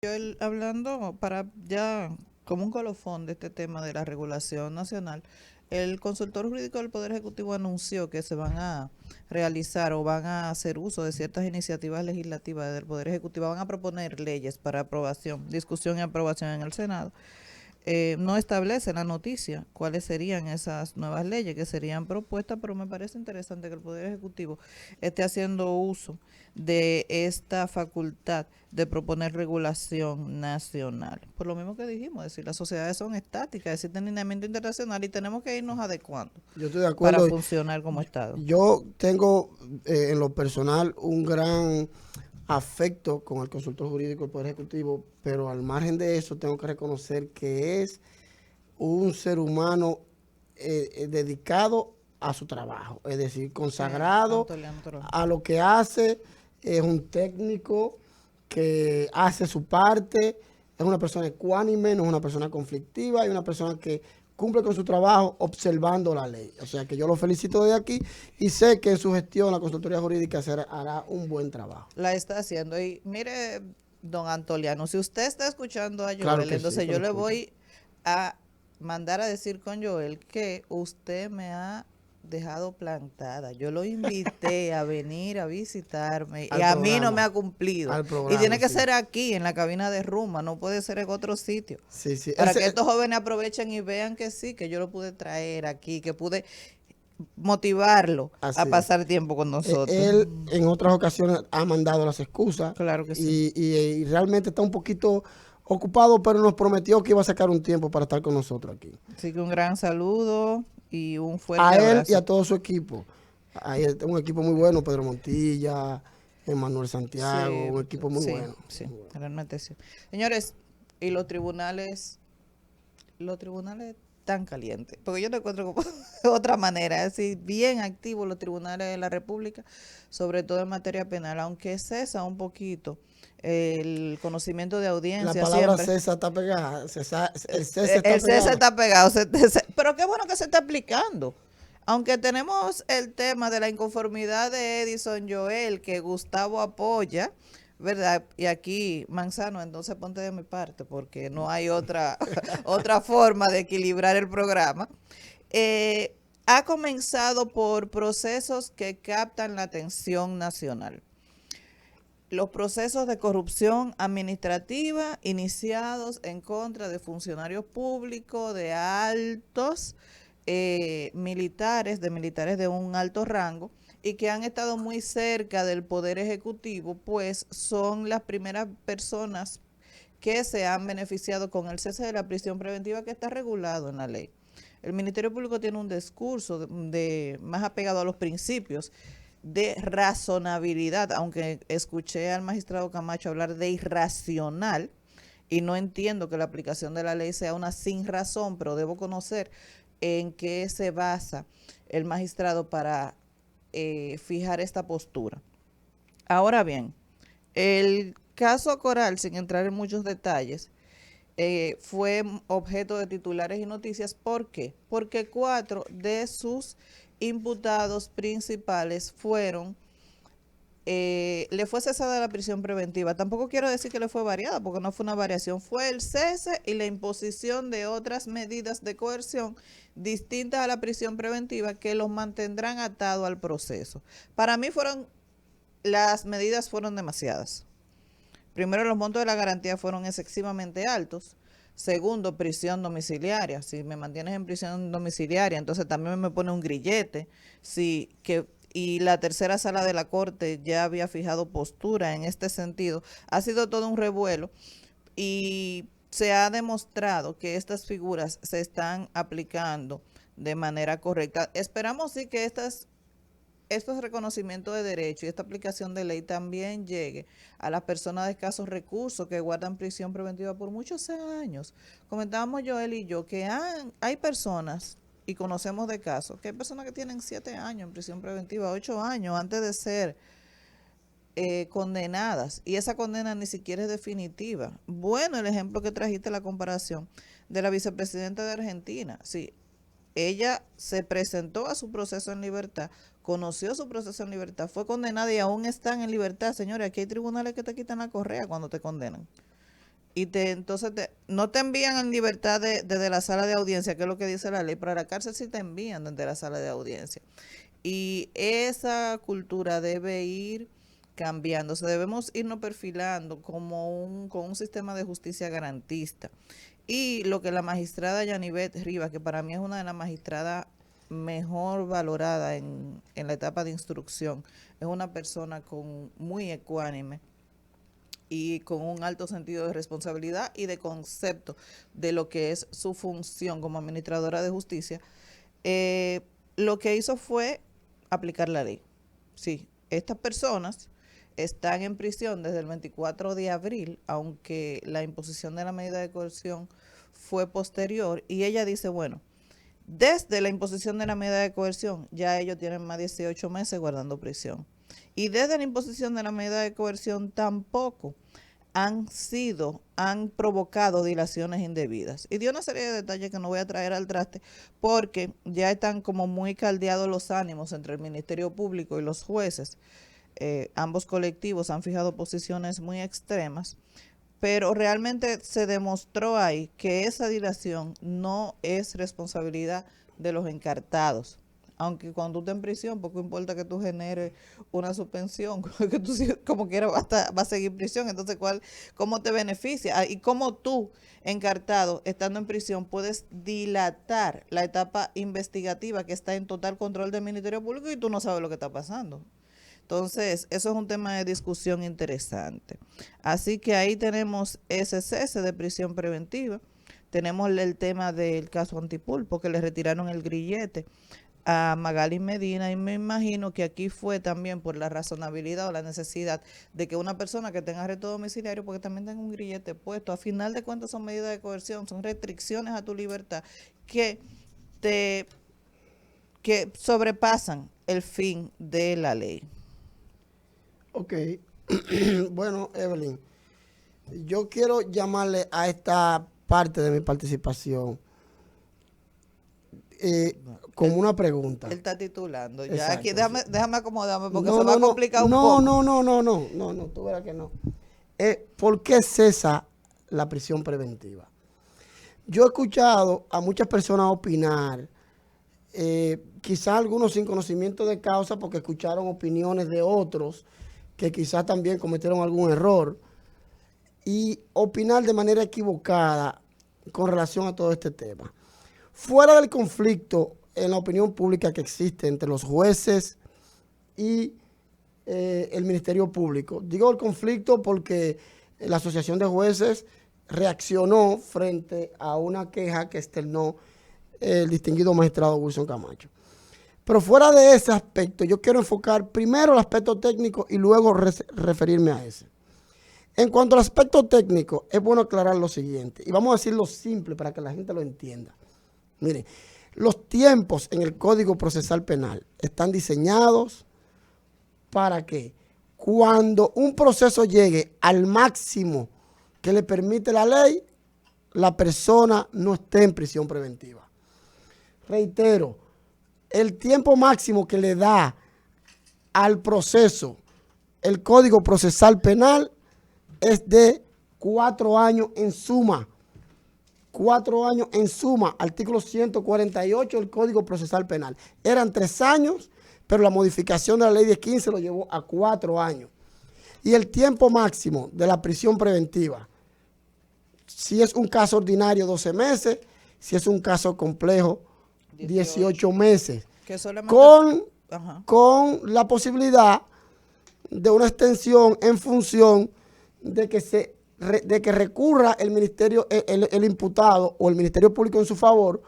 Hablando para ya como un colofón de este tema de la regulación nacional, el consultor jurídico del Poder Ejecutivo anunció que se van a realizar o van a hacer uso de ciertas iniciativas legislativas del Poder Ejecutivo, van a proponer leyes para aprobación, discusión y aprobación en el Senado. No establece la noticia cuáles serían esas nuevas leyes que serían propuestas, pero me parece interesante que el Poder Ejecutivo esté haciendo uso de esta facultad de proponer regulación nacional. Por lo mismo que dijimos, es decir, las sociedades son estáticas, existen lineamiento internacional y tenemos que irnos adecuando Yo estoy de para acuerdo. funcionar como Estado. Yo tengo en lo personal un gran afecto con el consultor jurídico del Poder Ejecutivo, pero al margen de eso tengo que reconocer que es un ser humano dedicado a su trabajo, es decir, Sí, consagrado Antoliano Toro. a lo que hace, es un técnico que hace su parte, es una persona ecuánime, no es una persona conflictiva, es una persona que cumple con su trabajo observando la ley. O sea que yo lo felicito de aquí y sé que en su gestión la consultoría jurídica hará un buen trabajo. La está haciendo. Y mire, don Antoliano, si usted está escuchando a Claro Joel, que sí, entonces que lo yo le escucho. voy a mandar a decir con Joel que usted me ha dejado plantada. Yo lo invité a venir a visitarme y Al a mí no me programa, ha cumplido. al Y tiene programa, que sí. ser aquí, en la cabina de Rumba, no puede ser en otro sitio. Sí, sí. Para que estos jóvenes aprovechen y vean que sí, que yo lo pude traer aquí, que pude motivarlo a Así es. pasar tiempo con nosotros. Él en otras ocasiones ha mandado las excusas Claro que sí. y realmente está un poquito ocupado, pero nos prometió que iba a sacar un tiempo para estar con nosotros aquí. Así que un gran saludo y un fuerte A él y abrazo. a todo su equipo. Hay un equipo muy bueno, Pedro Montilla, Emanuel Santiago, Sí, un equipo muy sí, bueno. sí, Muy bueno. realmente sí. Señores, y los tribunales tan calientes, porque yo no encuentro como otra manera, es decir, bien activos los tribunales de la República, sobre todo en materia penal, aunque cesa un poquito el conocimiento de La audiencia palabra siempre. César está pegada, el César está El cese pegado. está pegado, pero qué bueno que se está aplicando. Aunque tenemos el tema de la inconformidad de Edison Joel, que Gustavo apoya, ¿verdad? Y aquí, Manzano, entonces ponte de mi parte, porque no hay otra, otra forma de equilibrar el programa. Ha comenzado por procesos que captan la atención nacional. Los procesos de corrupción administrativa iniciados en contra de funcionarios públicos, de altos militares, de militares de un alto rango, y que han estado muy cerca del Poder Ejecutivo, pues son las primeras personas que se han beneficiado con el cese de la prisión preventiva que está regulado en la ley. El Ministerio Público tiene un discurso más apegado a los principios de razonabilidad, aunque escuché al magistrado Camacho hablar de irracional y no entiendo que la aplicación de la ley sea una sin razón, pero debo conocer en qué se basa el magistrado para fijar esta postura. Ahora bien, el caso Coral, sin entrar en muchos detalles, fue objeto de titulares y noticias. ¿Por qué? Porque 4 de sus imputados principales le fue cesada la prisión preventiva. Tampoco quiero decir que le fue variada, porque no fue una variación, fue el cese y la imposición de otras medidas de coerción distintas a la prisión preventiva que los mantendrán atados al proceso. Para mí las medidas fueron demasiadas. Primero, los montos de la garantía fueron excesivamente altos. Segundo, prisión domiciliaria. Si me mantienes en prisión domiciliaria, entonces también me pone un grillete. Y la tercera sala de la corte ya había fijado postura en este sentido. Ha sido todo un revuelo y se ha demostrado que estas figuras se están aplicando de manera correcta. Esperamos sí que estos reconocimientos de derechos y esta aplicación de ley también llegue a las personas de escasos recursos que guardan prisión preventiva por muchos años. Comentábamos Joel y yo que hay personas, y conocemos de casos, que hay personas que tienen 7 años en prisión preventiva, 8 años antes de ser condenadas, y esa condena ni siquiera es definitiva. Bueno, el ejemplo que trajiste, la comparación de la vicepresidenta de Argentina. Sí, ella se presentó a su proceso en libertad, conoció su proceso en libertad, fue condenada y aún están en libertad. Señores, aquí hay tribunales que te quitan la correa cuando te condenan. entonces no te envían en libertad desde la sala de audiencia, que es lo que dice la ley, pero a la cárcel sí te envían desde la sala de audiencia. Y esa cultura debe ir cambiando. O sea, debemos irnos perfilando con un sistema de justicia garantista. Y lo que la magistrada Yanivet Rivas, que para mí es una de las magistradas mejor valorada en la etapa de instrucción, es una persona muy ecuánime y con un alto sentido de responsabilidad y de concepto de lo que es su función como administradora de justicia. Lo que hizo fue aplicar la ley. Sí, estas personas están en prisión desde el 24 de abril, aunque la imposición de la medida de coerción fue posterior, y ella dice, bueno, desde la imposición de la medida de coerción ya ellos tienen más de 18 meses guardando prisión. Y desde la imposición de la medida de coerción tampoco han provocado dilaciones indebidas. Y dio una serie de detalles que no voy a traer al traste porque ya están como muy caldeados los ánimos entre el Ministerio Público y los jueces. Ambos colectivos han fijado posiciones muy extremas, pero realmente se demostró ahí que esa dilación no es responsabilidad de los encartados. Aunque cuando tú estés en prisión, poco importa que tú generes una suspensión, que tú como quieras va a seguir en prisión. Entonces, ¿cómo te beneficia? Y cómo tú, encartado, estando en prisión, puedes dilatar la etapa investigativa que está en total control del Ministerio Público y tú no sabes lo que está pasando. Entonces, eso es un tema de discusión interesante. Así que ahí tenemos ese cese de prisión preventiva. Tenemos el tema del caso Antipulpo, que le retiraron el grillete a Magali Medina, y me imagino que aquí fue también por la razonabilidad o la necesidad de que una persona que tenga arresto domiciliario, porque también tenga un grillete puesto, a final de cuentas son medidas de coerción, son restricciones a tu libertad que sobrepasan el fin de la ley. Ok, bueno, Evelyn, yo quiero llamarle a esta parte de mi participación como una pregunta. Él está titulando. Ya Exacto, aquí déjame acomodarme porque no, se va a complicar un poco. No, tú verás que no. ¿Por qué cesa la prisión preventiva? Yo he escuchado a muchas personas opinar, quizás algunos sin conocimiento de causa porque escucharon opiniones de otros que quizás también cometieron algún error, y opinar de manera equivocada con relación a todo este tema. Fuera del conflicto en la opinión pública que existe entre los jueces y el Ministerio Público. Digo el conflicto porque la Asociación de Jueces reaccionó frente a una queja que externó el distinguido magistrado Wilson Camacho. Pero fuera de ese aspecto, yo quiero enfocar primero el aspecto técnico y luego referirme a ese. En cuanto al aspecto técnico, es bueno aclarar lo siguiente, y vamos a decirlo simple para que la gente lo entienda. Miren, los tiempos en el Código Procesal Penal están diseñados para que cuando un proceso llegue al máximo que le permite la ley, la persona no esté en prisión preventiva. Reitero, el tiempo máximo que le da al proceso el Código Procesal Penal es de 4 años en suma. 4 años en suma, artículo 148 del Código Procesal Penal. Eran 3 años, pero la modificación de la ley de 15 lo llevó a 4 años. Y el tiempo máximo de la prisión preventiva, si es un caso ordinario, 12 meses, si es un caso complejo, 18 meses, que con la posibilidad de una extensión en función de que recurra el ministerio, el imputado o el Ministerio Público en su favor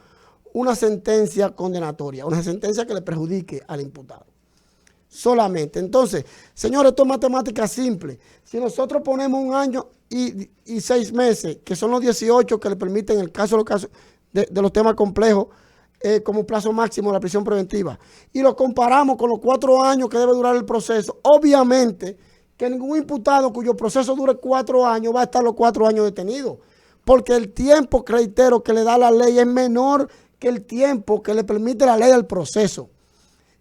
una sentencia condenatoria, una sentencia que le perjudique al imputado. Solamente. Entonces, señores, esto es matemática simple. Si nosotros ponemos 1 año y 6 meses, que son los 18 que le permiten en el caso de los temas complejos, como plazo máximo de la prisión preventiva, y lo comparamos con los 4 años que debe durar el proceso, obviamente que ningún imputado cuyo proceso dure 4 años va a estar los 4 años detenido, porque el tiempo, reitero, que le da la ley es menor que el tiempo que le permite la ley al proceso.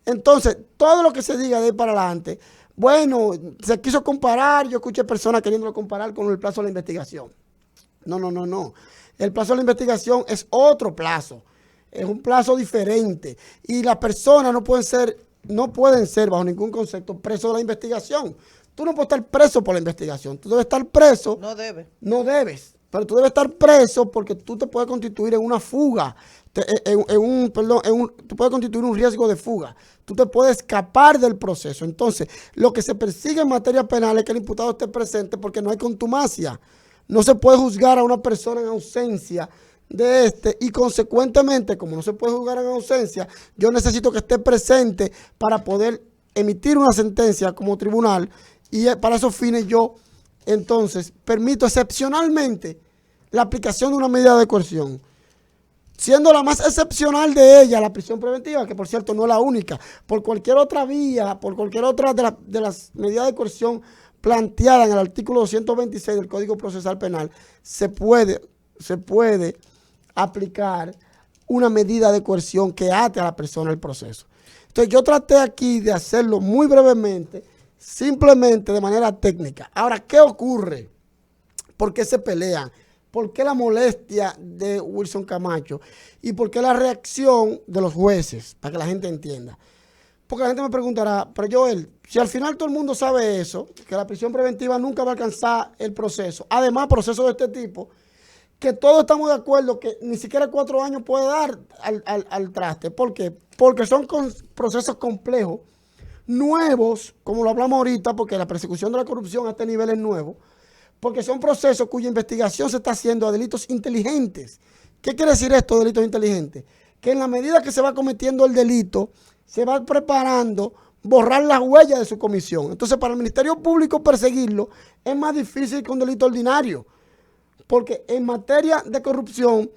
Entonces, todo lo que se diga de ahí para adelante, bueno, se quiso comparar, yo escuché personas queriéndolo comparar con el plazo de la investigación. No, no, no, no. El plazo de la investigación es otro plazo. Es un plazo diferente. Y las personas no pueden ser bajo ningún concepto presos de la investigación. Tú no puedes estar preso por la investigación. Tú debes estar preso. No debe. No debes. Pero tú debes estar preso porque tú te puedes constituir en una fuga. Tú puedes constituir un riesgo de fuga. Tú te puedes escapar del proceso. Entonces, lo que se persigue en materia penal es que el imputado esté presente porque no hay contumacia. No se puede juzgar a una persona en ausencia de y consecuentemente, como no se puede juzgar en ausencia, yo necesito que esté presente para poder emitir una sentencia como tribunal y para esos fines yo entonces permito excepcionalmente la aplicación de una medida de coerción, siendo la más excepcional de ella la prisión preventiva, que por cierto no es la única. Por cualquier otra vía, por cualquier otra de las medidas de coerción planteadas en el artículo 226 del Código Procesal Penal, se puede aplicar una medida de coerción que ate a la persona al proceso. Entonces yo traté aquí de hacerlo muy brevemente, simplemente de manera técnica. Ahora, ¿qué ocurre? ¿Por qué se pelean? ¿Por qué la molestia de Wilson Camacho? ¿Y por qué la reacción de los jueces? Para que la gente entienda. Porque la gente me preguntará, pero Joel, si al final todo el mundo sabe eso, que la prisión preventiva nunca va a alcanzar el proceso, además procesos de este tipo, que todos estamos de acuerdo que ni siquiera 4 años puede dar al traste. ¿Por qué? Porque son procesos complejos, nuevos, como lo hablamos ahorita, porque la persecución de la corrupción a este nivel es nuevo, porque son procesos cuya investigación se está haciendo a delitos inteligentes. ¿Qué quiere decir esto, delitos inteligentes? Que en la medida que se va cometiendo el delito, se va preparando borrar las huellas de su comisión. Entonces, para el Ministerio Público perseguirlo es más difícil que un delito ordinario, porque en materia de corrupción,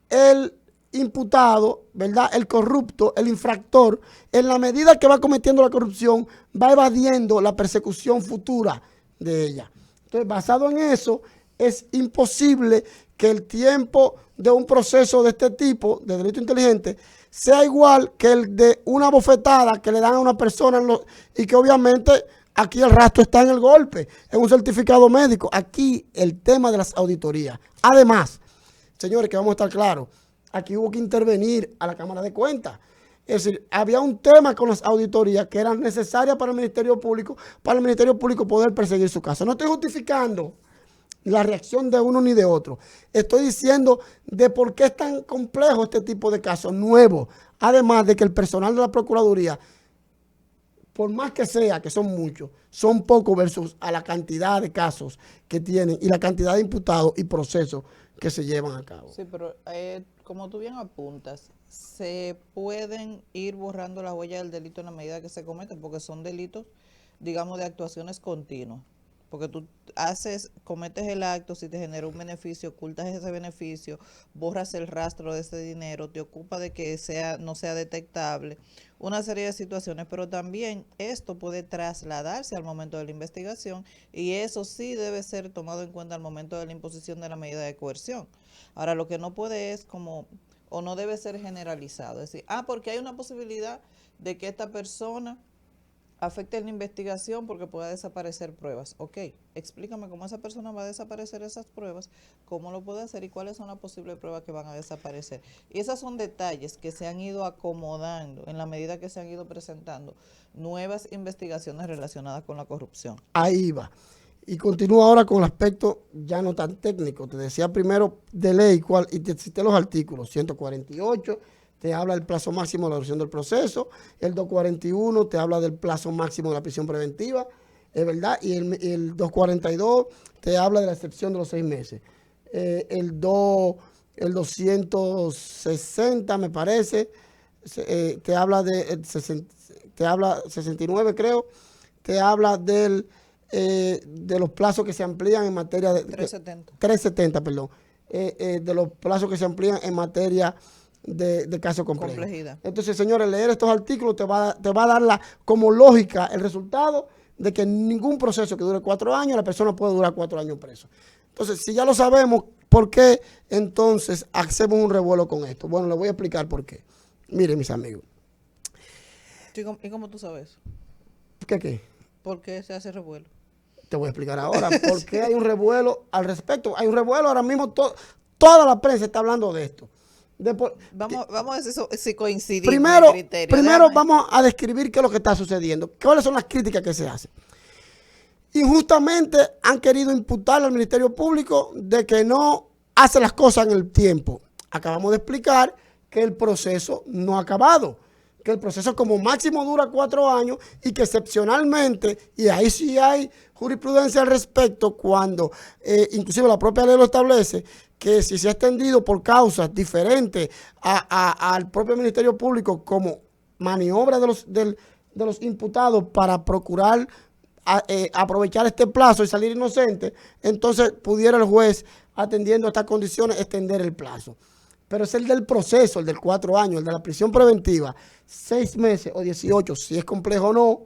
el imputado, ¿verdad? El corrupto, el infractor, en la medida que va cometiendo la corrupción, va evadiendo la persecución futura de ella. Entonces, basado en eso, es imposible que el tiempo de un proceso de este tipo, de delito inteligente, sea igual que el de una bofetada que le dan a una persona y que obviamente aquí el rastro está en el golpe, en un certificado médico. Aquí el tema de las auditorías. Además, señores, que vamos a estar claros, aquí hubo que intervenir a la Cámara de Cuentas. Es decir, había un tema con las auditorías que eran necesarias para el Ministerio Público poder perseguir su caso. No estoy justificando la reacción de uno ni de otro. Estoy diciendo de por qué es tan complejo este tipo de casos nuevos. Además de que el personal de la Procuraduría, por más que sea, que son muchos, son pocos versus a la cantidad de casos que tienen y la cantidad de imputados y procesos que se llevan a cabo. Sí, pero como tú bien apuntas, se pueden ir borrando las huellas del delito en la medida que se cometen, porque son delitos, digamos, de actuaciones continuas. Porque tú cometes el acto, si te genera un beneficio, ocultas ese beneficio, borras el rastro de ese dinero, te ocupa de que no sea detectable, una serie de situaciones, pero también esto puede trasladarse al momento de la investigación y eso sí debe ser tomado en cuenta al momento de la imposición de la medida de coerción. Ahora, lo que no puede es o no debe ser generalizado, es decir, porque hay una posibilidad de que esta persona afecte la investigación porque pueda desaparecer pruebas. Ok, explícame cómo esa persona va a desaparecer esas pruebas, cómo lo puede hacer y cuáles son las posibles pruebas que van a desaparecer. Y esos son detalles que se han ido acomodando en la medida que se han ido presentando nuevas investigaciones relacionadas con la corrupción. Ahí va. Y continúo ahora con el aspecto ya no tan técnico. Te decía primero de ley y te cité los artículos 148, te habla del plazo máximo de la duración del proceso, el 241 te habla del plazo máximo de la prisión preventiva, es verdad, y el 242 te habla de la excepción de los 6 meses. El 260 me parece, te habla de 69 creo, te habla de los plazos que se amplían en materia de 370, perdón, de los plazos que se amplían en materia de caso complejo. Complejidad. Entonces, señores, leer estos artículos te va a dar como lógica el resultado de que ningún proceso que dure 4 años, la persona puede durar 4 años preso. Entonces, si ya lo sabemos, ¿por qué entonces hacemos un revuelo con esto? Bueno, les voy a explicar por qué. Miren, mis amigos. ¿Y cómo tú sabes? ¿Qué? ¿Por qué se hace revuelo? Te voy a explicar ahora por qué hay un revuelo al respecto. Hay un revuelo ahora mismo, toda la prensa está hablando de esto. Vamos a ver si coincidimos primero, en el criterio. Primero vamos a describir qué es lo que está sucediendo. ¿Cuáles son las críticas que se hacen? Injustamente han querido imputarle al Ministerio Público de que no hace las cosas en el tiempo. Acabamos de explicar que el proceso no ha acabado, que el proceso como máximo dura 4 años y que excepcionalmente, y ahí sí hay jurisprudencia al respecto, cuando inclusive la propia ley lo establece, que si se ha extendido por causas diferentes al propio Ministerio Público como maniobra de los imputados para procurar aprovechar este plazo y salir inocente, entonces pudiera el juez, atendiendo a estas condiciones, extender el plazo. Pero es el del proceso, el del 4 años, el de la prisión preventiva, 6 meses o 18, si es complejo o no,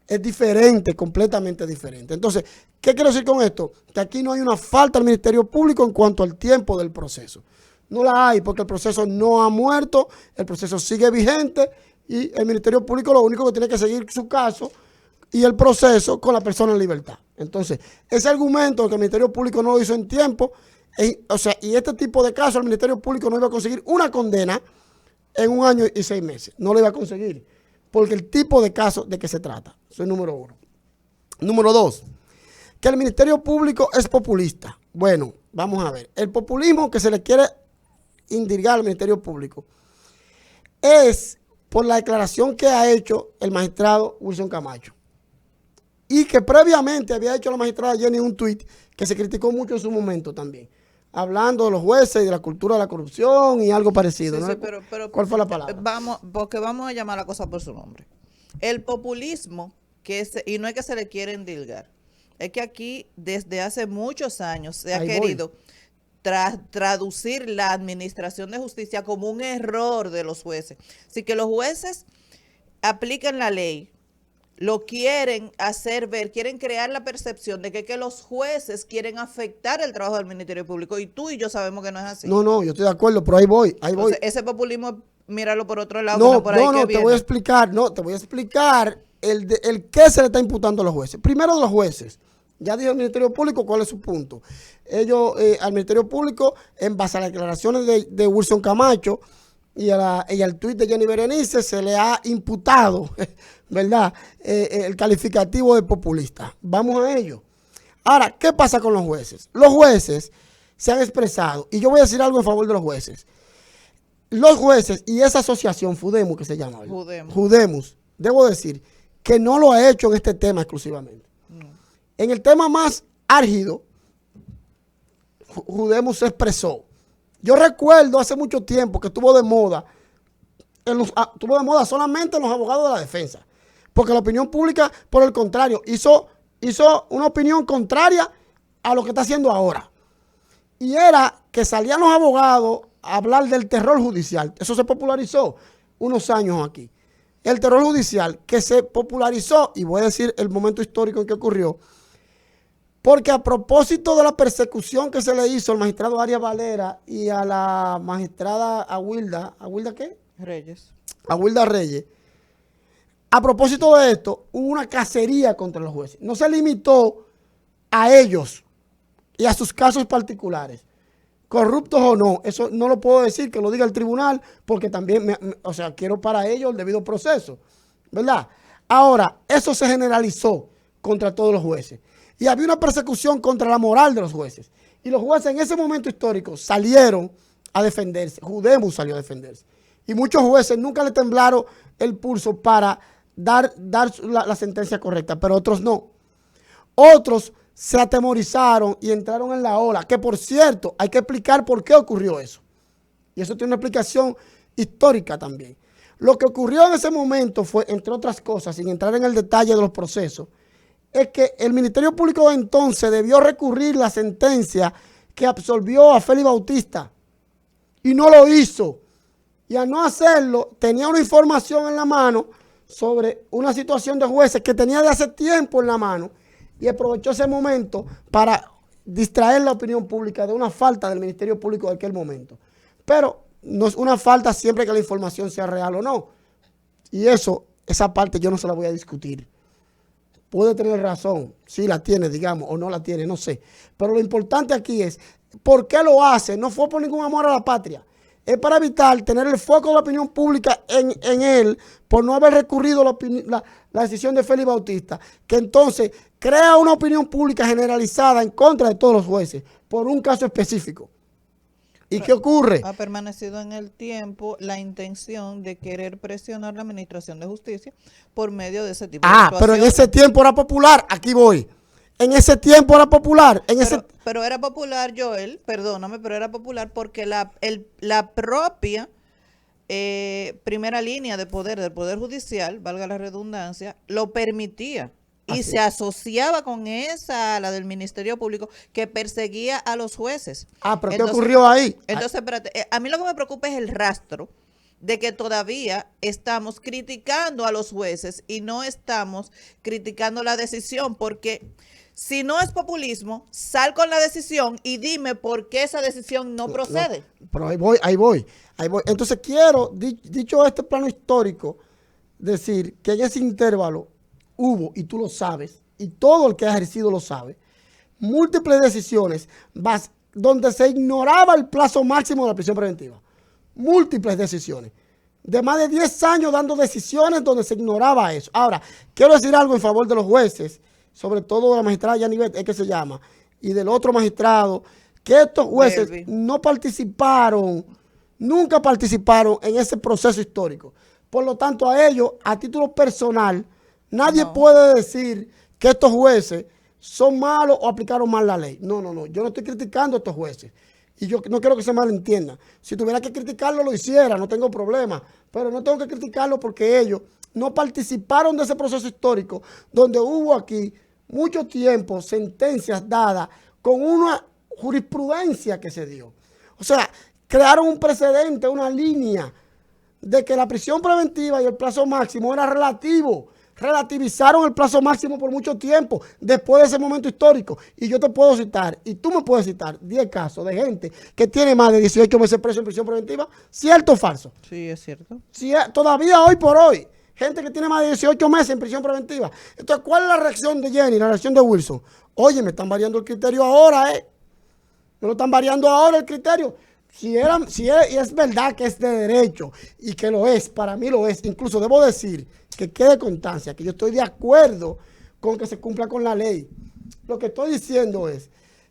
es diferente, completamente diferente. Entonces, ¿qué quiero decir con esto? Que aquí no hay una falta al Ministerio Público en cuanto al tiempo del proceso. No la hay porque el proceso no ha muerto, el proceso sigue vigente y el Ministerio Público lo único que tiene que seguir su caso y el proceso con la persona en libertad. Entonces, ese argumento de que el Ministerio Público no lo hizo en tiempo, y este tipo de casos, el Ministerio Público no iba a conseguir una condena en 1 año y 6 meses. No lo iba a conseguir, porque el tipo de caso de que se trata. Eso es número 1. Número 2, que el Ministerio Público es populista. Bueno, vamos a ver. El populismo que se le quiere indilgar al Ministerio Público es por la declaración que ha hecho el magistrado Wilson Camacho. Y que previamente había hecho la magistrada Jenny un tuit que se criticó mucho en su momento también, hablando de los jueces y de la cultura de la corrupción y algo parecido. Sí, ¿no? sí, pero ¿Cuál fue la palabra? Porque vamos a llamar la cosa por su nombre. El populismo, y no es que se le quiera endilgar, es que aquí desde hace muchos años se ha querido traducir la administración de justicia como un error de los jueces. Así que los jueces aplican la ley, lo quieren hacer ver, quieren crear la percepción de que los jueces quieren afectar el trabajo del Ministerio Público, y tú y yo sabemos que no es así. No, yo estoy de acuerdo, pero ahí voy. Entonces, ese populismo, míralo por otro lado. No, por ahí que te viene. voy a explicar el qué se le está imputando a los jueces. Primero, de los jueces. Ya dijo el Ministerio Público cuál es su punto. Ellos, al Ministerio Público, en base a las declaraciones de Wilson Camacho y al tuit de Jenny Berenice, se le ha imputado, ¿verdad?, el calificativo de populista. Vamos a ello. Ahora, ¿qué pasa con los jueces? Los jueces se han expresado, y yo voy a decir algo en favor de los jueces. Los jueces y esa asociación, Fudemus, que se llama, Fudemus, debo decir que no lo ha hecho en este tema exclusivamente. No. En el tema más álgido, Fudemus se expresó. Yo recuerdo hace mucho tiempo que estuvo de moda, solamente en los abogados de la defensa, porque la opinión pública, por el contrario, hizo una opinión contraria a lo que está haciendo ahora. Y era que salían los abogados a hablar del terror judicial. Eso se popularizó unos años aquí. El terror judicial que se popularizó, y voy a decir el momento histórico en que ocurrió, porque a propósito de la persecución que se le hizo al magistrado Arias Valera y a la magistrada ¿Aguilda qué? Reyes. Aguilda Reyes. A propósito de esto, hubo una cacería contra los jueces. No se limitó a ellos y a sus casos particulares, corruptos o no. Eso no lo puedo decir, que lo diga el tribunal, porque también, quiero para ellos el debido proceso, ¿verdad? Ahora, eso se generalizó contra todos los jueces. Y había una persecución contra la moral de los jueces. Y los jueces en ese momento histórico salieron a defenderse. Fudemus salió a defenderse. Y muchos jueces nunca le temblaron el pulso para dar la sentencia correcta, pero otros no. Otros se atemorizaron y entraron en la ola. Que por cierto, hay que explicar por qué ocurrió eso. Y eso tiene una explicación histórica también. Lo que ocurrió en ese momento fue, entre otras cosas, sin entrar en el detalle de los procesos, es que el Ministerio Público de entonces debió recurrir la sentencia que absolvió a Félix Bautista y no lo hizo. Y al no hacerlo, tenía una información en la mano sobre una situación de jueces que tenía de hace tiempo en la mano y aprovechó ese momento para distraer la opinión pública de una falta del Ministerio Público de aquel momento. Pero no es una falta siempre que la información sea real o no. Y esa parte yo no se la voy a discutir. puede tener razón, si la tiene, digamos, o no la tiene, no sé. Pero lo importante aquí es, ¿por qué lo hace? No fue por ningún amor a la patria. Es para evitar tener el foco de la opinión pública en él por no haber recurrido la decisión de Félix Bautista, que entonces crea una opinión pública generalizada en contra de todos los jueces por un caso específico. ¿Y qué ocurre? Ha permanecido en el tiempo la intención de querer presionar la administración de justicia por medio de ese tipo de situaciones. Pero en ese tiempo era popular, aquí voy. En ese tiempo era popular. Pero era popular, Joel, perdóname, pero era popular porque la propia primera línea de poder del Poder Judicial, valga la redundancia, lo permitía. Y se asociaba con esa, la del Ministerio Público, que perseguía a los jueces. Pero ¿qué ocurrió ahí? Entonces, espérate, a mí lo que me preocupa es el rastro de que todavía estamos criticando a los jueces y no estamos criticando la decisión, porque si no es populismo, sal con la decisión y dime por qué esa decisión no procede. No, pero ahí voy. Entonces quiero, dicho este plano histórico, decir que en ese intervalo hubo, y tú lo sabes, y todo el que ha ejercido lo sabe, múltiples decisiones donde se ignoraba el plazo máximo de la prisión preventiva. Múltiples decisiones. De más de 10 años dando decisiones donde se ignoraba eso. Ahora, quiero decir algo en favor de los jueces, sobre todo de la magistrada Yanivet, es que se llama, y del otro magistrado, que estos jueces no participaron, nunca participaron en ese proceso histórico. Por lo tanto, a ellos, a título personal, nadie puede decir que estos jueces son malos o aplicaron mal la ley. No. Yo no estoy criticando a estos jueces. Y yo no quiero que se malentienda. Si tuviera que criticarlo, lo hiciera, no tengo problema. Pero no tengo que criticarlo porque ellos no participaron de ese proceso histórico donde hubo aquí mucho tiempo sentencias dadas con una jurisprudencia que se dio. O sea, crearon un precedente, una línea de que la prisión preventiva y el plazo máximo era relativo. Relativizaron el plazo máximo por mucho tiempo después de ese momento histórico. Y yo te puedo citar, y tú me puedes citar 10 casos de gente que tiene más de 18 meses preso en prisión preventiva. ¿Cierto o falso? Sí, es cierto. Todavía hoy por hoy, gente que tiene más de 18 meses en prisión preventiva. Entonces, ¿cuál es la reacción de Jenny, la reacción de Wilson? Oye, me están variando el criterio ahora, Me lo están variando ahora el criterio. Y es verdad que es de derecho y que lo es, para mí lo es. Incluso debo decir que quede constancia que yo estoy de acuerdo con que se cumpla con la ley. Lo que estoy diciendo es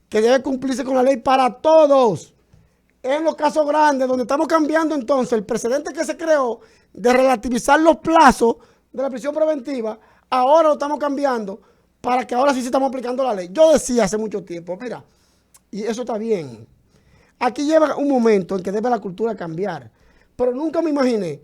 que debe cumplirse con la ley para todos. En los casos grandes, donde estamos cambiando entonces el precedente que se creó de relativizar los plazos de la prisión preventiva, ahora lo estamos cambiando para que ahora sí se estamos aplicando la ley. Yo decía hace mucho tiempo, mira, y eso está bien. Aquí lleva un momento en que debe la cultura cambiar, pero nunca me imaginé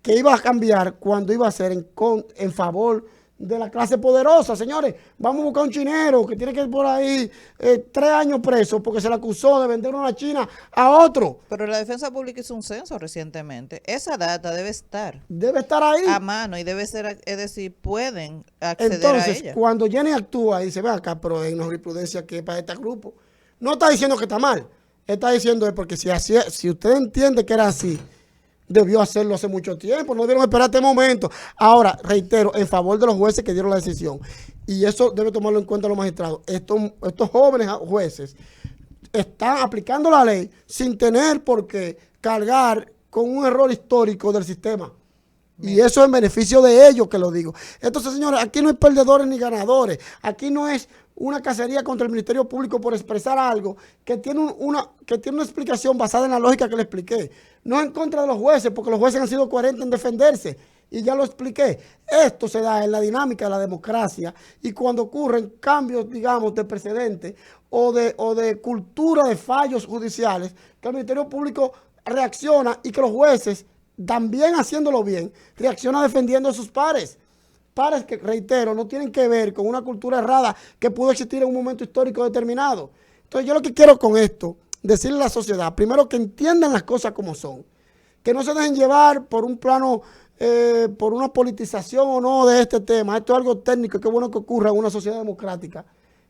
que iba a cambiar cuando iba a ser en favor de la clase poderosa. Señores, vamos a buscar un chinero que tiene que ir por ahí 3 años preso porque se le acusó de vender una china a otro. Pero la Defensa Pública hizo un censo recientemente. Esa data debe estar. Debe estar ahí. A mano y debe ser, es decir, pueden acceder entonces, a ella. Entonces, cuando Jenny actúa y dice, ve acá, pero hay una jurisprudencia que es para este grupo, no está diciendo que está mal. Está diciendo es porque si usted entiende que era así, debió hacerlo hace mucho tiempo, no debieron esperar este momento. Ahora, reitero, en favor de los jueces que dieron la decisión, y eso debe tomarlo en cuenta los magistrados, estos jóvenes jueces están aplicando la ley sin tener por qué cargar con un error histórico del sistema. Y eso es en beneficio de ellos que lo digo. Entonces, señores, aquí no hay perdedores ni ganadores. Aquí no es una cacería contra el Ministerio Público por expresar algo que tiene una explicación basada en la lógica que le expliqué. No en contra de los jueces, porque los jueces han sido coherentes en defenderse. Y ya lo expliqué. Esto se da en la dinámica de la democracia y cuando ocurren cambios, digamos, de precedente o de cultura de fallos judiciales, que el Ministerio Público reacciona y que los jueces, también haciéndolo bien, reacciona defendiendo a sus pares. Pares que, reitero, no tienen que ver con una cultura errada que pudo existir en un momento histórico determinado. Entonces, yo lo que quiero con esto, decirle a la sociedad, primero que entiendan las cosas como son, que no se dejen llevar por un plano, por una politización o no de este tema. Esto es algo técnico y qué bueno que ocurra en una sociedad democrática,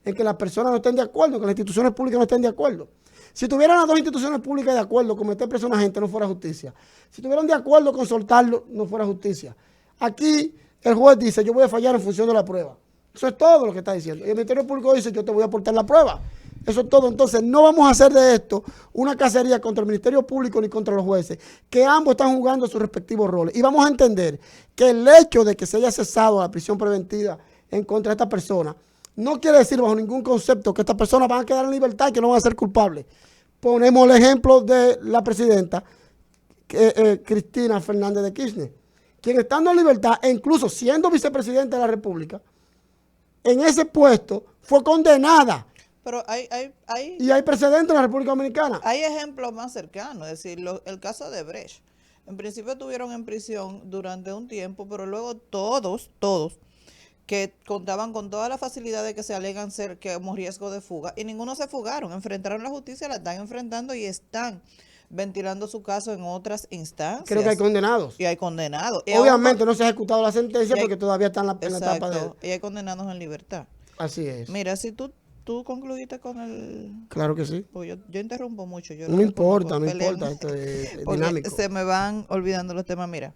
en que las personas no estén de acuerdo, que las instituciones públicas no estén de acuerdo. Si tuvieran las dos instituciones públicas de acuerdo con meter preso a una gente, no fuera justicia. Si estuvieran de acuerdo con soltarlo, no fuera justicia. Aquí el juez dice, yo voy a fallar en función de la prueba. Eso es todo lo que está diciendo. Y el Ministerio Público dice, yo te voy a aportar la prueba. Eso es todo. Entonces, no vamos a hacer de esto una cacería contra el Ministerio Público ni contra los jueces, que ambos están jugando sus respectivos roles. Y vamos a entender que el hecho de que se haya cesado la prisión preventiva en contra de esta persona no quiere decir bajo ningún concepto que estas personas van a quedar en libertad y que no van a ser culpables. Ponemos el ejemplo de la presidenta Cristina Fernández de Kirchner, quien estando en libertad e incluso siendo vicepresidenta de la República, en ese puesto fue condenada. Pero y hay precedentes en la República Dominicana. Hay ejemplos más cercanos, es decir, el caso de Brecht. En principio estuvieron en prisión durante un tiempo, pero luego todos que contaban con todas las facilidades que se alegan ser que como riesgo de fuga, y ninguno se fugaron, enfrentaron la justicia, la están enfrentando y están ventilando su caso en otras instancias. Creo que hay condenados. Y hay condenados. Obviamente no se ha ejecutado la sentencia porque todavía están en la etapa de... Y hay condenados en libertad. Así es. Mira, si tú concluiste con el... Claro que sí. Pues yo interrumpo mucho. No importa, esto es dinámico. Se me van olvidando los temas. Mira,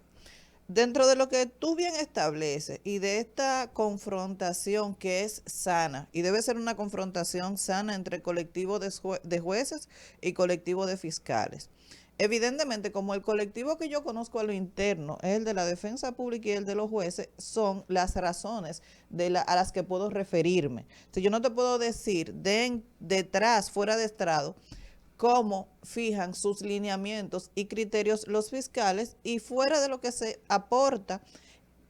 dentro de lo que tú bien estableces y de esta confrontación que es sana, y debe ser una confrontación sana entre colectivo de jueces y colectivo de fiscales. Evidentemente, como el colectivo que yo conozco a lo interno es el de la defensa pública y el de los jueces, son las razones a las que puedo referirme. Si yo no te puedo decir detrás, fuera de estrado, cómo fijan sus lineamientos y criterios los fiscales y fuera de lo que se aporta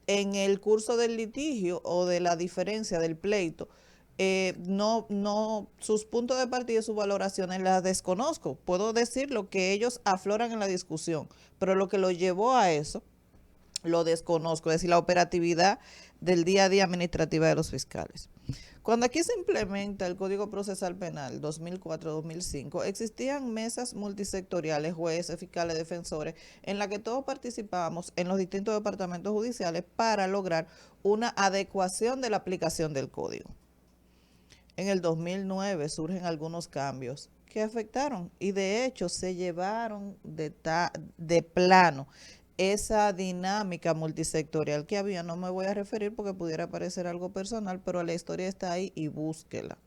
en el curso del litigio o de la diferencia del pleito, sus puntos de partida y sus valoraciones las desconozco. Puedo decir lo que ellos afloran en la discusión, pero lo que lo llevó a eso lo desconozco, es decir, la operatividad del día a día administrativa de los fiscales. Cuando aquí se implementa el Código Procesal Penal 2004-2005, existían mesas multisectoriales, jueces, fiscales, defensores, en la que todos participábamos en los distintos departamentos judiciales para lograr una adecuación de la aplicación del código. En el 2009 surgen algunos cambios que afectaron y de hecho se llevaron de plano esa dinámica multisectorial que había. No me voy a referir porque pudiera parecer algo personal, pero la historia está ahí y búsquela.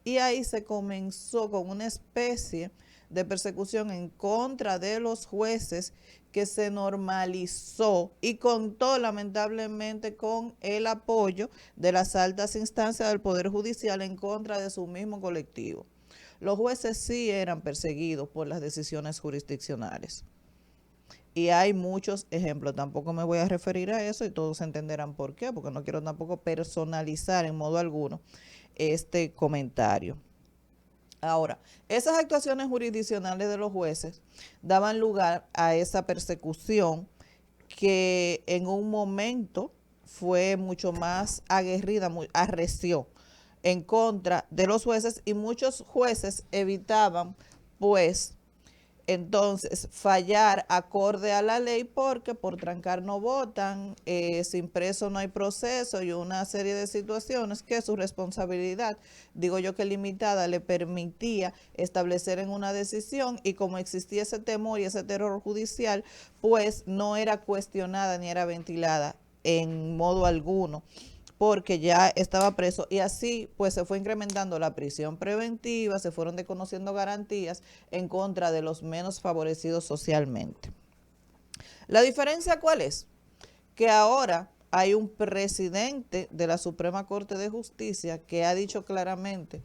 Y ahí se comenzó con una especie de persecución en contra de los jueces que se normalizó y contó lamentablemente con el apoyo de las altas instancias del Poder Judicial en contra de su mismo colectivo. Los jueces sí eran perseguidos por las decisiones jurisdiccionales. Y hay muchos ejemplos, tampoco me voy a referir a eso y todos entenderán por qué, porque no quiero tampoco personalizar en modo alguno este comentario. Ahora, esas actuaciones jurisdiccionales de los jueces daban lugar a esa persecución que en un momento fue mucho más aguerrida, arreció en contra de los jueces y muchos jueces evitaban pues entonces fallar acorde a la ley porque por trancar no votan, sin preso no hay proceso y una serie de situaciones que su responsabilidad, digo yo que limitada, le permitía establecer en una decisión y como existía ese temor y ese terror judicial, pues no era cuestionada ni era ventilada en modo alguno, porque ya estaba preso y así pues se fue incrementando la prisión preventiva, se fueron desconociendo garantías en contra de los menos favorecidos socialmente. ¿La diferencia cuál es? Que ahora hay un presidente de la Suprema Corte de Justicia que ha dicho claramente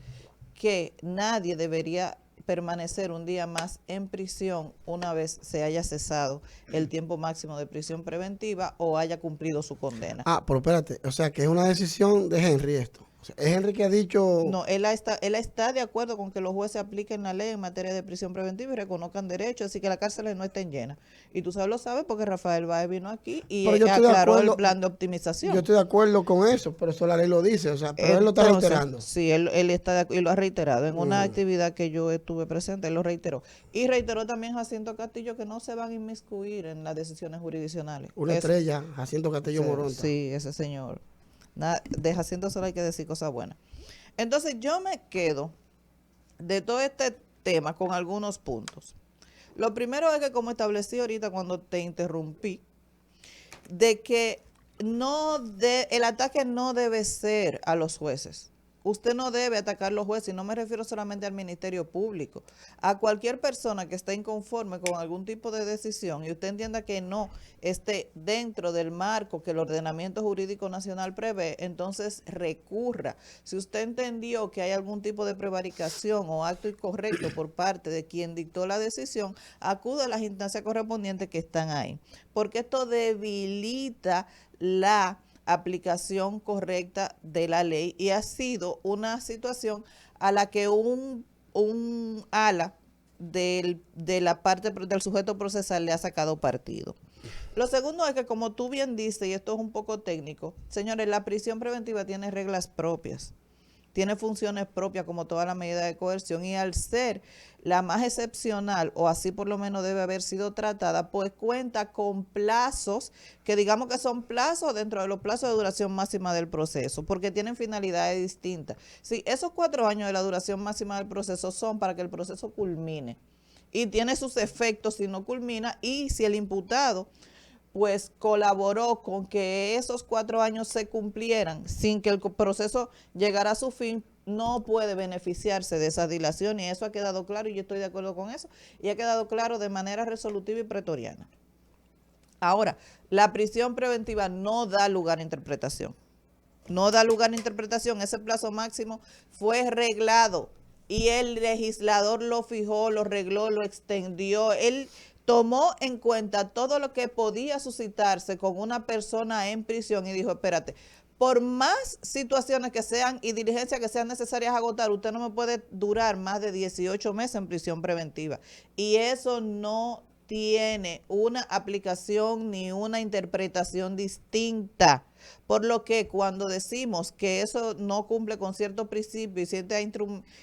que nadie debería permanecer un día más en prisión una vez se haya cesado el tiempo máximo de prisión preventiva o haya cumplido su condena. Ah, pero espérate, o sea que es una decisión de Henry esto. O sea, es Henry que ha dicho... No, él está de acuerdo con que los jueces apliquen la ley en materia de prisión preventiva y reconozcan derechos, así que las cárceles no estén llenas. Y tú lo sabes porque Rafael Báez vino aquí y aclaró el plan de optimización. Yo estoy de acuerdo con eso, pero eso la ley lo dice, o sea, pero él lo está reiterando. Sí, él está y lo ha reiterado. En una actividad que yo estuve presente, él lo reiteró. Y reiteró también Jacinto Castillo que no se van a inmiscuir en las decisiones jurisdiccionales. Una estrella, Jacinto Castillo Moronta. Sí, ese señor. De Jacinto solo hay que decir cosas buenas. Entonces yo me quedo de todo este tema con algunos puntos. Lo primero es que como establecí ahorita cuando te interrumpí, de que el ataque no debe ser a los jueces. Usted no debe atacar a los jueces, y no me refiero solamente al Ministerio Público. A cualquier persona que esté inconforme con algún tipo de decisión y usted entienda que no esté dentro del marco que el ordenamiento jurídico nacional prevé, entonces recurra. Si usted entendió que hay algún tipo de prevaricación o acto incorrecto por parte de quien dictó la decisión, acude a las instancias correspondientes que están ahí. Porque esto debilita la aplicación correcta de la ley y ha sido una situación a la que un ala de la parte del sujeto procesal le ha sacado partido. Lo segundo es que, como tú bien dices, y esto es un poco técnico, señores, la prisión preventiva tiene reglas propias, tiene funciones propias como toda la medida de coerción, y al ser la más excepcional, o así por lo menos debe haber sido tratada, pues cuenta con plazos que digamos que son plazos dentro de los plazos de duración máxima del proceso, porque tienen finalidades distintas. Sí, esos 4 años de la duración máxima del proceso son para que el proceso culmine, y tiene sus efectos si no culmina, y si el imputado pues colaboró con que esos 4 años se cumplieran sin que el proceso llegara a su fin, no puede beneficiarse de esa dilación, y eso ha quedado claro, y yo estoy de acuerdo con eso, y ha quedado claro de manera resolutiva y pretoriana. Ahora, la prisión preventiva no da lugar a interpretación, no da lugar a interpretación. Ese plazo máximo fue reglado y el legislador lo fijó, lo regló, lo extendió. Él tomó en cuenta todo lo que podía suscitarse con una persona en prisión y dijo, espérate, por más situaciones que sean y diligencias que sean necesarias agotar, usted no me puede durar más de 18 meses en prisión preventiva. Y eso no tiene una aplicación ni una interpretación distinta. Por lo que cuando decimos que eso no cumple con ciertos principios y cierta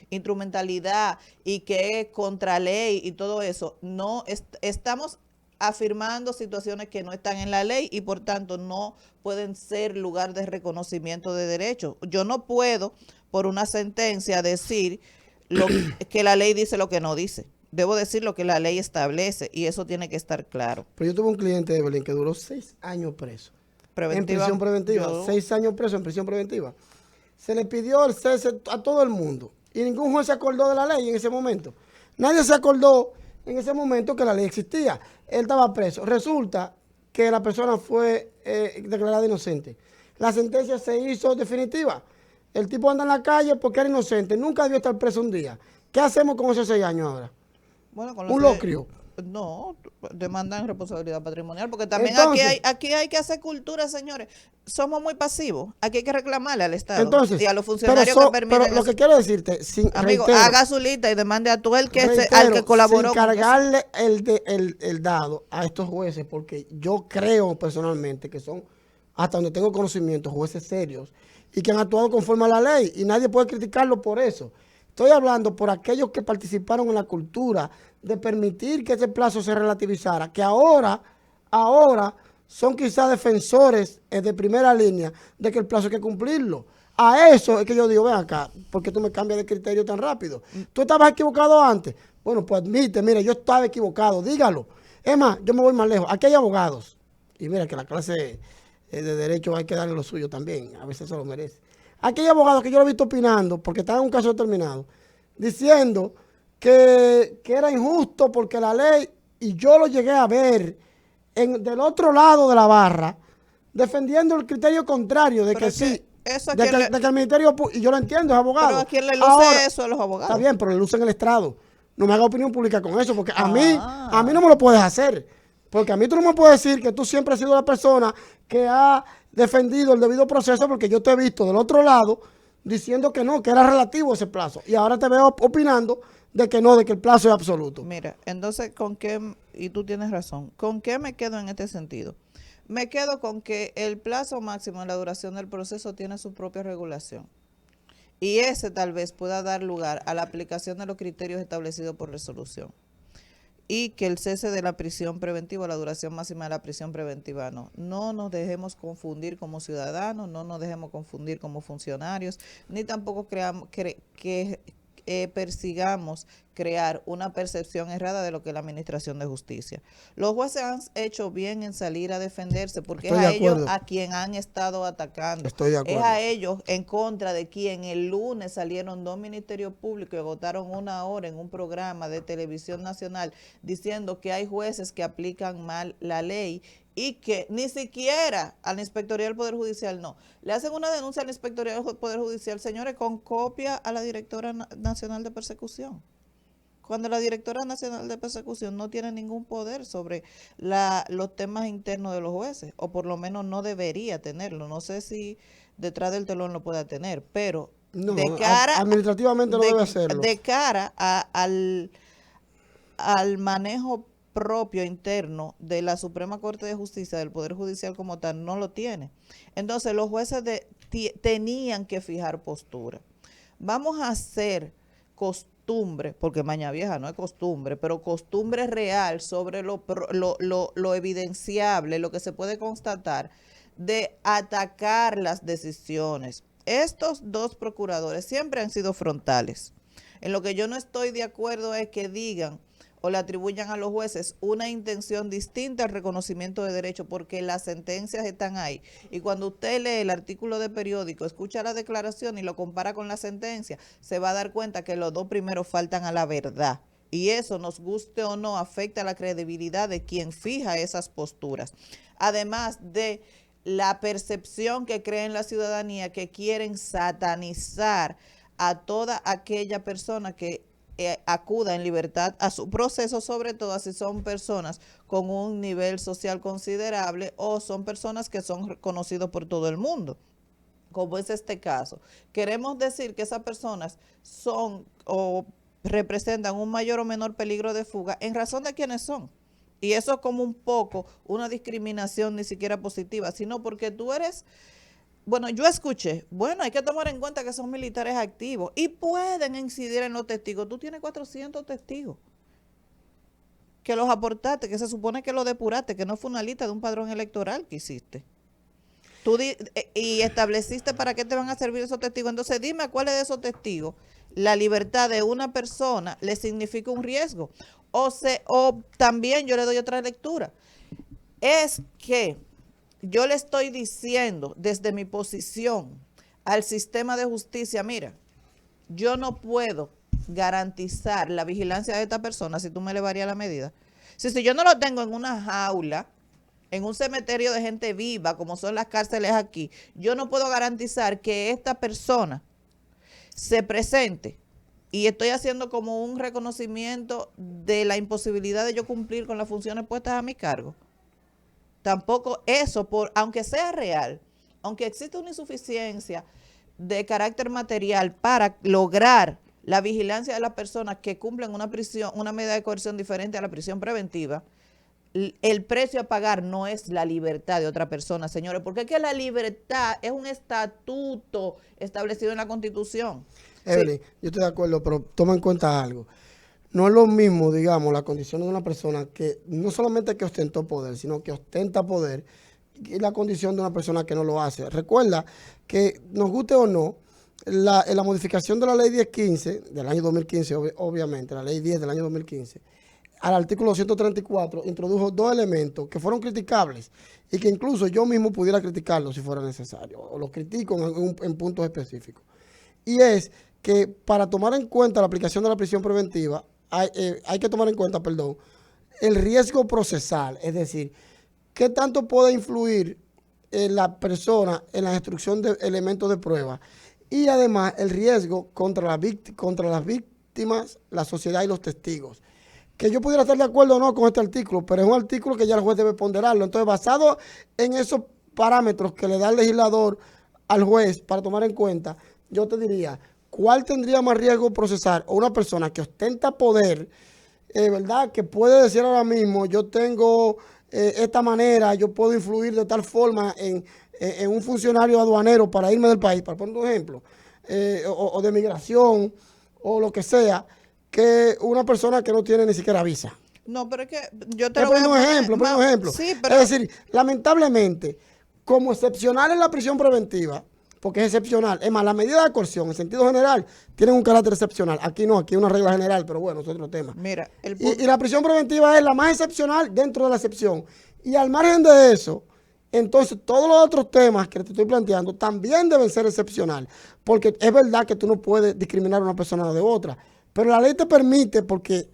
instrumentalidad y que es contra ley y todo eso, no estamos afirmando situaciones que no están en la ley y por tanto no pueden ser lugar de reconocimiento de derechos. Yo no puedo, por una sentencia, decir que la ley dice lo que no dice. Debo decir lo que la ley establece, y eso tiene que estar claro. Pero yo tuve un cliente de Belén que duró 6 años preso. En prisión preventiva. 6 años preso en prisión preventiva. Se le pidió el cese a todo el mundo y ningún juez se acordó de la ley en ese momento. Nadie se acordó en ese momento que la ley existía. Él estaba preso. Resulta que la persona fue declarada inocente. La sentencia se hizo definitiva. El tipo anda en la calle porque era inocente. Nunca debió estar preso un día. ¿Qué hacemos con esos 6 años ahora? Bueno, con un locrio. No, demandan responsabilidad patrimonial, porque también Entonces, aquí hay que hacer cultura, señores. Somos muy pasivos. Aquí hay que reclamarle al Estado entonces, y a los funcionarios que permiten. Pero lo que quiero decirte, amigo, reitero, haga su lista y demande a todo el que al que colaboró. Sin cargarle el dado a estos jueces, porque yo creo personalmente que son, hasta donde tengo conocimiento, jueces serios y que han actuado conforme a la ley y nadie puede criticarlo por eso. Estoy hablando por aquellos que participaron en la cultura de permitir que ese plazo se relativizara, que ahora son quizás defensores de primera línea de que el plazo hay que cumplirlo. A eso es que yo digo, ven acá, ¿por qué tú me cambias de criterio tan rápido? ¿Tú estabas equivocado antes? Bueno, pues admite, mira, yo estaba equivocado, dígalo. Es más, yo me voy más lejos. Aquí hay abogados. Y mira que la clase de derecho hay que darle lo suyo también, a veces se lo merece. Aquí hay abogados que yo lo he visto opinando, porque están en un caso determinado, diciendo que era injusto porque la ley, y yo lo llegué a ver del otro lado de la barra, defendiendo el criterio contrario de pero que sí, de que el ministerio, y yo lo entiendo, es abogado. Pero ¿a quién le luce ahora, eso a los abogados? Está bien, pero le lucen el estrado. No me haga opinión pública con eso, porque a mí no me lo puedes hacer. Porque a mí tú no me puedes decir que tú siempre has sido la persona que ha defendido el debido proceso, porque yo te he visto del otro lado diciendo que no, que era relativo ese plazo. Y ahora te veo opinando de que no, de que el plazo es absoluto. Mira, entonces, ¿con qué? Y tú tienes razón. ¿Con qué me quedo en este sentido? Me quedo con que el plazo máximo en la duración del proceso tiene su propia regulación. Y ese tal vez pueda dar lugar a la aplicación de los criterios establecidos por resolución. Y que el cese de la prisión preventiva, la duración máxima de la prisión preventiva, no. No nos dejemos confundir como ciudadanos, no nos dejemos confundir como funcionarios, ni tampoco persigamos crear una percepción errada de lo que es la administración de justicia. Los jueces han hecho bien en salir a defenderse porque Estoy es a de ellos acuerdo. a quien han estado atacando. Estoy de Es acuerdo. a ellos en contra de quien el lunes salieron dos ministerios públicos y agotaron 1 hora en un programa de televisión nacional diciendo que hay jueces que aplican mal la ley y que ni siquiera a la Inspectoría del Poder Judicial no. Le hacen una denuncia a la Inspectoría del Poder Judicial, señores, con copia a la Directora Nacional de Persecución. Cuando la Directora Nacional de Persecución no tiene ningún poder sobre los temas internos de los jueces, o por lo menos no debería tenerlo. No sé si detrás del telón lo pueda tener, pero No, de cara, administrativamente no debe hacerlo. de cara al manejo propio interno de la Suprema Corte de Justicia, del Poder Judicial como tal, no lo tiene. Entonces los jueces tenían que fijar postura. Vamos a hacer costumbre, porque maña vieja no es costumbre, pero costumbre real sobre lo evidenciable, lo que se puede constatar, de atacar las decisiones. Estos dos procuradores siempre han sido frontales. En lo que yo no estoy de acuerdo es que digan o le atribuyan a los jueces una intención distinta al reconocimiento de derechos, porque las sentencias están ahí. Y cuando usted lee el artículo de periódico, escucha la declaración y lo compara con la sentencia, se va a dar cuenta que los dos primeros faltan a la verdad. Y eso, nos guste o no, afecta la credibilidad de quien fija esas posturas. Además de la percepción que cree en la ciudadanía que quieren satanizar a toda aquella persona que acuda en libertad a su proceso, sobre todo si son personas con un nivel social considerable o son personas que son reconocidos por todo el mundo, como es este caso. Queremos decir que esas personas son o representan un mayor o menor peligro de fuga en razón de quiénes son. Y eso es como un poco una discriminación ni siquiera positiva, sino porque tú eres... Bueno, yo escuché, bueno, hay que tomar en cuenta que son militares activos y pueden incidir en los testigos. Tú tienes 400 testigos que los aportaste, que se supone que los depuraste, que no fue una lista de un padrón electoral que hiciste. Y estableciste para qué te van a servir esos testigos. Entonces dime a cuáles de esos testigos la libertad de una persona le significa un riesgo. O también yo le doy otra lectura. Es que yo le estoy diciendo desde mi posición al sistema de justicia, mira, yo no puedo garantizar la vigilancia de esta persona si tú me elevarías la medida. Si yo no lo tengo en una jaula, en un cementerio de gente viva, como son las cárceles aquí, yo no puedo garantizar que esta persona se presente. Y estoy haciendo como un reconocimiento de la imposibilidad de yo cumplir con las funciones puestas a mi cargo. Tampoco eso, aunque sea real, aunque exista una insuficiencia de carácter material para lograr la vigilancia de las personas que cumplen una medida de coerción diferente a la prisión preventiva, el precio a pagar no es la libertad de otra persona, señores, porque es que la libertad es un estatuto establecido en la Constitución. Evelyn, Sí. yo estoy de acuerdo, pero toma en cuenta algo. No es lo mismo, digamos, la condición de una persona que no solamente que ostentó poder, sino que ostenta poder, y la condición de una persona que no lo hace. Recuerda que, nos guste o no, la modificación de la ley 1015, del año 2015, obviamente, la ley 10 del año 2015, al artículo 134, introdujo dos elementos que fueron criticables y que incluso yo mismo pudiera criticarlos si fuera necesario, o los critico en puntos específicos. Y es que para tomar en cuenta la aplicación de la prisión preventiva, hay que tomar en cuenta, el riesgo procesal, es decir, qué tanto puede influir en la persona en la destrucción de elementos de prueba y además el riesgo contra las víctimas, la sociedad y los testigos. Que yo pudiera estar de acuerdo o no con este artículo, pero es un artículo que ya el juez debe ponderarlo. Entonces, basado en esos parámetros que le da el legislador al juez para tomar en cuenta, yo te diría, ¿cuál tendría más riesgo procesar? O una persona que ostenta poder, ¿verdad? Que puede decir ahora mismo, yo tengo esta manera, yo puedo influir de tal forma en un funcionario aduanero para irme del país, para poner un ejemplo, o de migración, o lo que sea, que una persona que no tiene ni siquiera visa. No, pero es que yo te lo voy voy a poner poner, un ejemplo. Sí, pero es decir, lamentablemente, como excepcional en la prisión preventiva, porque es excepcional. Es más, las medidas de coerción, en sentido general, tienen un carácter excepcional. Aquí no, aquí hay una regla general, pero bueno, es otro tema. Mira, Y la prisión preventiva es la más excepcional dentro de la excepción. Y al margen de eso, entonces todos los otros temas que te estoy planteando también deben ser excepcional. Porque es verdad que tú no puedes discriminar a una persona de otra. Pero la ley te permite, porque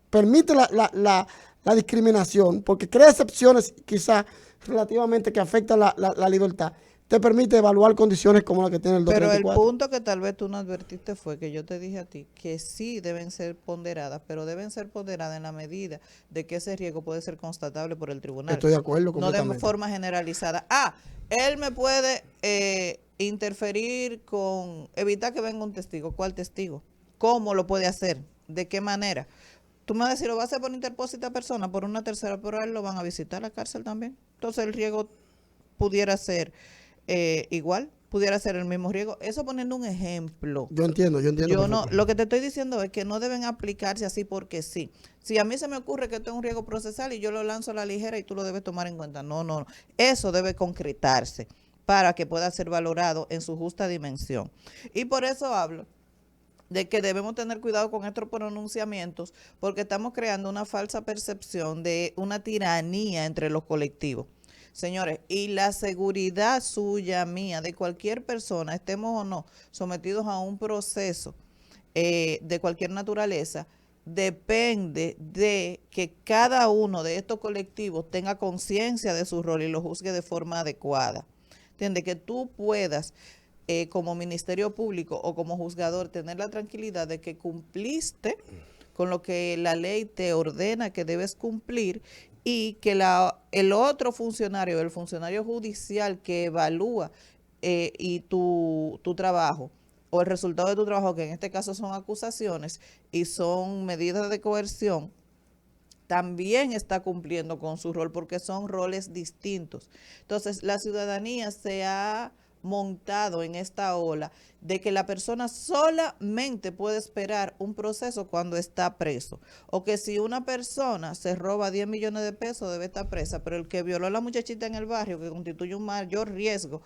permite la discriminación, porque crea excepciones quizás relativamente que afectan la libertad, te permite evaluar condiciones como la que tiene el 234. Pero el punto que tal vez tú no advertiste fue que yo te dije a ti que sí deben ser ponderadas, pero deben ser ponderadas en la medida de que ese riesgo puede ser constatable por el tribunal. Estoy de acuerdo No completamente. de forma generalizada. Él me puede interferir con evitar que venga un testigo. ¿Cuál testigo? ¿Cómo lo puede hacer? ¿De qué manera? Tú me vas a decir, lo va a hacer por interpósita persona, por una tercera, pero a él lo van a visitar a la cárcel también. Entonces el riesgo pudiera ser igual, pudiera ser el mismo riesgo. Eso poniendo un ejemplo. Yo entiendo. Yo no, lo que te estoy diciendo es que no deben aplicarse así porque sí. Si a mí se me ocurre que esto es un riesgo procesal y yo lo lanzo a la ligera y tú lo debes tomar en cuenta. No. Eso debe concretarse para que pueda ser valorado en su justa dimensión. Y por eso hablo de que debemos tener cuidado con estos pronunciamientos porque estamos creando una falsa percepción de una tiranía entre los colectivos. Señores, y la seguridad suya, mía, de cualquier persona, estemos o no sometidos a un proceso de cualquier naturaleza, depende de que cada uno de estos colectivos tenga conciencia de su rol y lo juzgue de forma adecuada. ¿Entiendes? Que tú puedas, como Ministerio Público o como juzgador, tener la tranquilidad de que cumpliste con lo que la ley te ordena que debes cumplir y que el otro funcionario, el funcionario judicial que evalúa y tu trabajo o el resultado de tu trabajo, que en este caso son acusaciones y son medidas de coerción, también está cumpliendo con su rol porque son roles distintos. Entonces, la ciudadanía se ha montado en esta ola de que la persona solamente puede esperar un proceso cuando está preso, o que si una persona se roba 10 millones de pesos debe estar presa, pero el que violó a la muchachita en el barrio, que constituye un mayor riesgo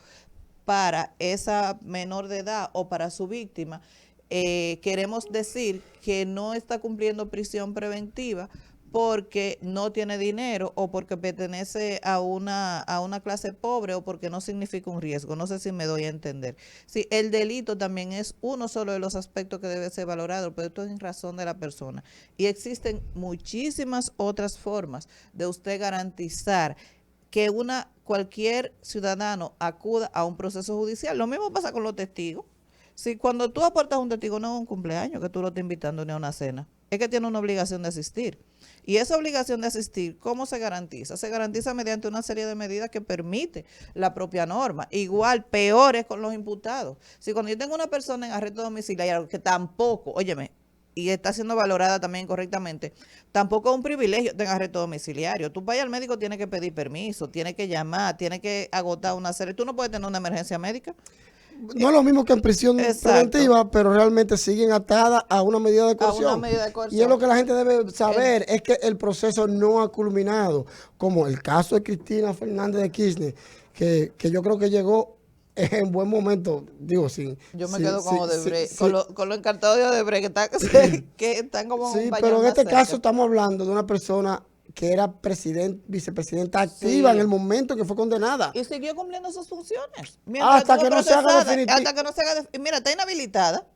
para esa menor de edad o para su víctima, queremos decir que no está cumpliendo prisión preventiva porque no tiene dinero o porque pertenece a una clase pobre o porque no significa un riesgo. No sé si me doy a entender. Sí, el delito también es uno solo de los aspectos que debe ser valorado, pero esto es en razón de la persona. Y existen muchísimas otras formas de usted garantizar que cualquier ciudadano acuda a un proceso judicial. Lo mismo pasa con los testigos. Si cuando tú aportas un testigo no es un cumpleaños que tú lo estás invitando ni a una cena, es que tiene una obligación de asistir. Y esa obligación de asistir, ¿cómo se garantiza? Se garantiza mediante una serie de medidas que permite la propia norma. Igual, peor es con los imputados. Si cuando yo tengo una persona en arresto domiciliario, que tampoco, óyeme, y está siendo valorada también correctamente, tampoco es un privilegio tener arresto domiciliario. Tú vas al médico, tienes que pedir permiso, tienes que llamar, tienes que agotar una serie. Tú no puedes tener una emergencia médica. No es lo mismo que en prisión preventiva, pero realmente siguen atadas a una medida de coerción. Y es lo que la gente debe saber, es que el proceso no ha culminado, como el caso de Cristina Fernández de Kirchner, que yo creo que llegó en buen momento, digo, sin... Yo me quedo con Odebrecht, con lo encantado de Odebrecht, que están como... Sí, pero en este caso estamos hablando de una persona que era vicepresidenta activa en el momento que fue condenada. Y siguió cumpliendo sus funciones. Hasta que no se haga definitivo. Hasta que no se haga mira, está inhabilitada.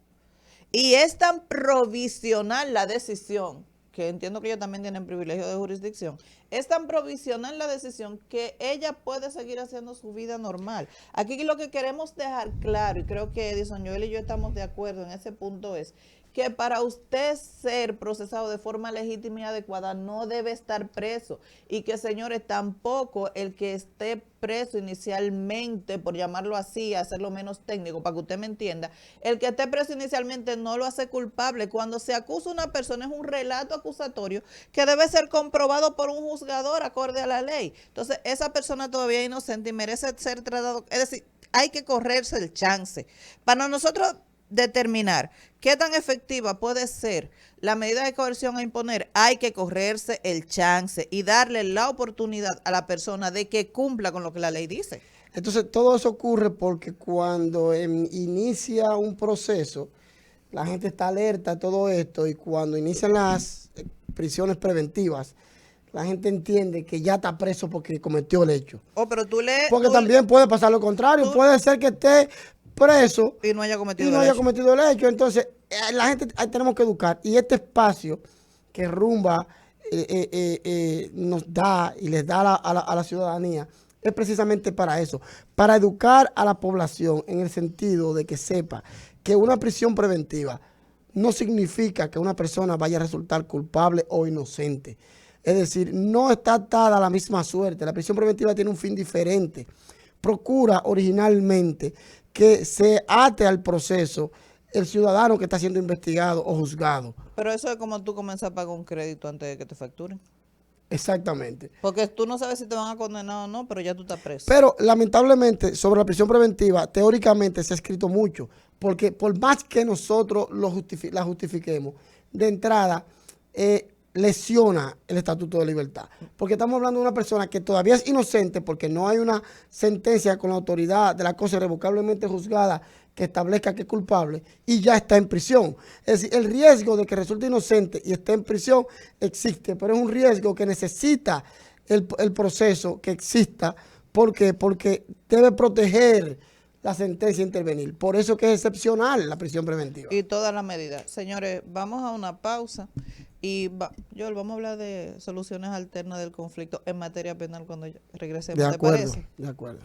Y es tan provisional la decisión, que entiendo que ellos también tienen privilegio de jurisdicción, es tan provisional la decisión que ella puede seguir haciendo su vida normal. Aquí lo que queremos dejar claro, y creo que Edison, Joel y yo estamos de acuerdo en ese punto, es que para usted ser procesado de forma legítima y adecuada no debe estar preso, y que, señores, tampoco el que esté preso inicialmente, por llamarlo así, hacerlo menos técnico para que usted me entienda, el que esté preso inicialmente no lo hace culpable. Cuando se acusa a una persona es un relato acusatorio que debe ser comprobado por un juzgador acorde a la ley. Entonces esa persona todavía es inocente y merece ser tratado, es decir, hay que correrse el chance. Para nosotros determinar qué tan efectiva puede ser la medida de coerción a imponer, hay que correrse el chance y darle la oportunidad a la persona de que cumpla con lo que la ley dice. Entonces, todo eso ocurre porque cuando inicia un proceso, la gente está alerta a todo esto y cuando inician las prisiones preventivas, la gente entiende que ya está preso porque cometió el hecho. Oh, pero Porque también puede pasar lo contrario, puede ser que esté preso y no haya cometido, cometido el hecho. Entonces, la gente tenemos que educar y este espacio que Rumba nos da y les da a la ciudadanía es precisamente para eso, para educar a la población en el sentido de que sepa que una prisión preventiva no significa que una persona vaya a resultar culpable o inocente. Es decir, no está atada a la misma suerte. La prisión preventiva tiene un fin diferente. Procura originalmente que se ate al proceso el ciudadano que está siendo investigado o juzgado. Pero eso es como tú comienzas a pagar un crédito antes de que te facturen. Exactamente. Porque tú no sabes si te van a condenar o no, pero ya tú estás preso. Pero lamentablemente sobre la prisión preventiva, teóricamente se ha escrito mucho, porque por más que nosotros la justifiquemos, de entrada lesiona el Estatuto de Libertad. Porque estamos hablando de una persona que todavía es inocente porque no hay una sentencia con la autoridad de la cosa irrevocablemente juzgada que establezca que es culpable y ya está en prisión. Es decir, el riesgo de que resulte inocente y esté en prisión existe, pero es un riesgo que necesita el proceso que exista. ¿Por qué? Porque debe proteger la sentencia a intervenir. Por eso que es excepcional la prisión preventiva. Y todas las medidas. Señores, vamos a una pausa y vamos a hablar de soluciones alternas del conflicto en materia penal cuando regresemos. De acuerdo, ¿Te parece? de acuerdo.